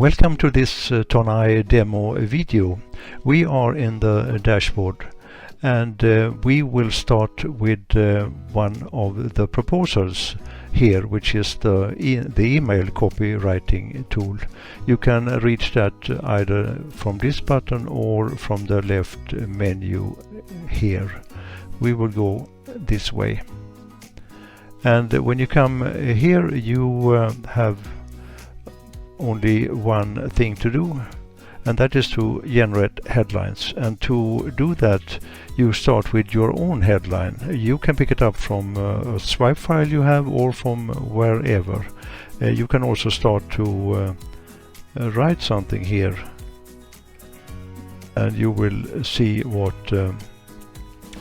Welcome to this TONAI demo video. We are in the dashboard and we will start with one of the proposals here, which is the email copywriting tool. You can reach that either from this button or from the left menu here. We will go this way. And when you come here, you have only one thing to do, and that is to generate headlines. And to do that, you start with your own headline. You can pick it up from a swipe file you have or from wherever. You can also start to write something here, and you will see what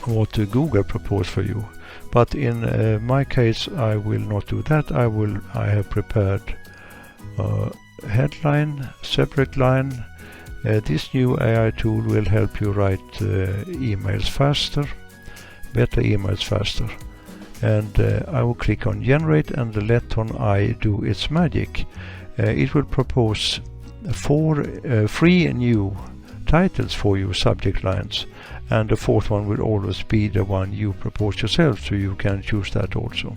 Google proposed for you. But in my case, I will not do that. I have prepared headline, subject line. This new AI tool will help you write emails faster, better emails faster. And I will click on generate and let TONAI do its magic. It will propose 4 free new titles for your subject lines, and the fourth one will always be the one you propose yourself, so you can choose that also.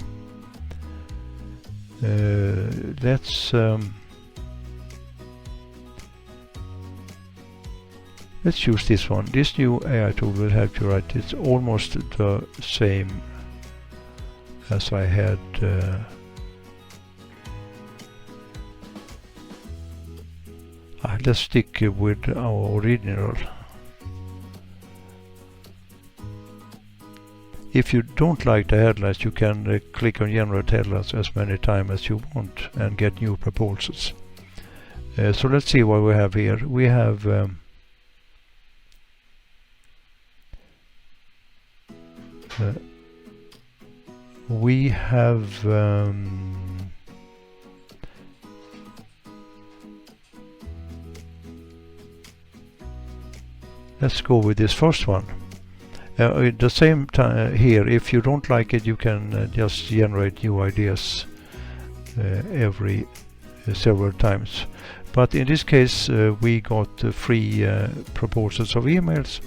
Let's choose this one. This new AI tool will help you write. It's almost the same as I had. Let's stick with our original. If you don't like the headlines, you can click on generate headlines as many times as you want and get new proposals. So let's see what we have here. We have let's go with this first one. At the same time here, if you don't like it, you can just generate new ideas every several times. But in this case, we got free proposals of emails.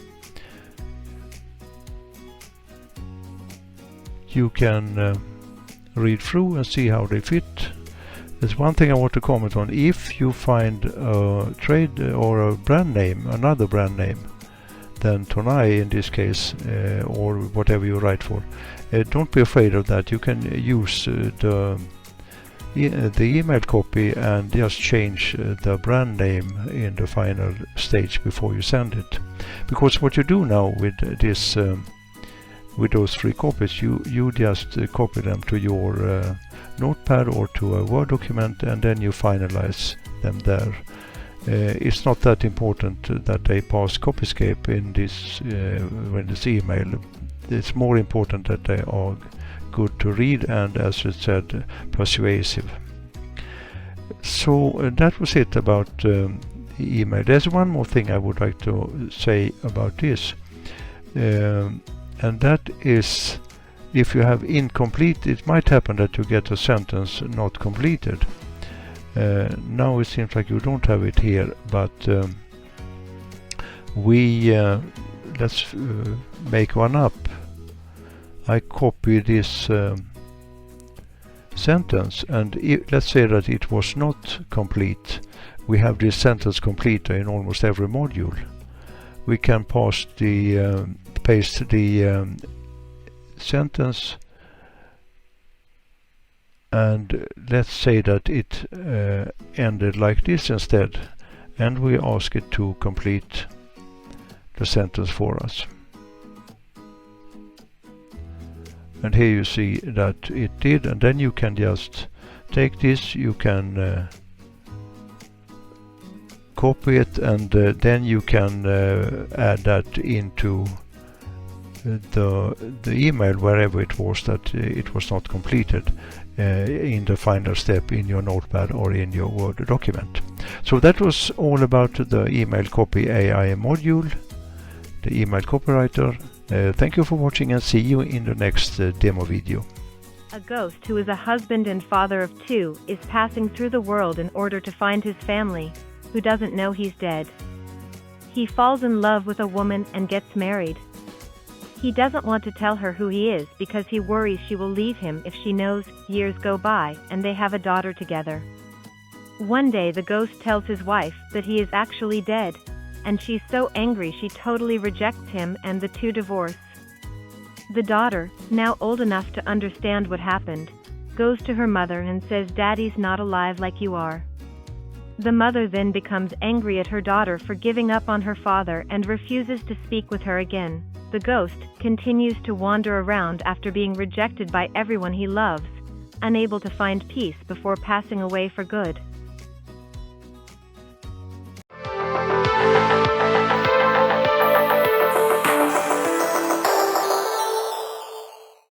You can read through and see how they fit. There's one thing I want to comment on. If you find a trade or a brand name, another brand name than TONAI in this case, or whatever you write for, don't be afraid of that. You can use the email copy and just change the brand name in the final stage before you send it. Because what you do now with this with those 3 copies, you just copy them to your notepad or to a Word document, and then you finalize them there. It's not that important that they pass copyscape in this when it's email. It's more important that they are good to read and, as it said, persuasive. So that was it about email. There's one more thing I would like to say about this. And that is, if you have incomplete, it might happen that you get a sentence not completed. Now it seems like you don't have it here, but let's make one up. I copy this sentence, and let's say that it was not complete. We have this sentence completer in almost every module. We can paste the sentence, and let's say that it ended like this instead, and we ask it to complete the sentence for us. And here you see that it did, and then you can just take this, you can copy it, and then you can add that into the email wherever it was that it was not completed in the final step in your notepad or in your Word document. So that was all about the email copy AI module, the email copywriter. Thank you for watching, and see you in the next demo video. A ghost who is a husband and father of 2 is passing through the world in order to find his family. who doesn't know he's dead. He falls in love with a woman and gets married. He doesn't want to tell her who he is because he worries she will leave him if she knows. Years go by, and they have a daughter together. One day the ghost tells his wife that he is actually dead, and she's so angry she totally rejects him and the two divorce. The daughter, now old enough to understand what happened, goes to her mother and says Daddy's not alive like you are. The mother then becomes angry at her daughter for giving up on her father and refuses to speak with her again. The ghost continues to wander around after being rejected by everyone he loves, unable to find peace before passing away for good.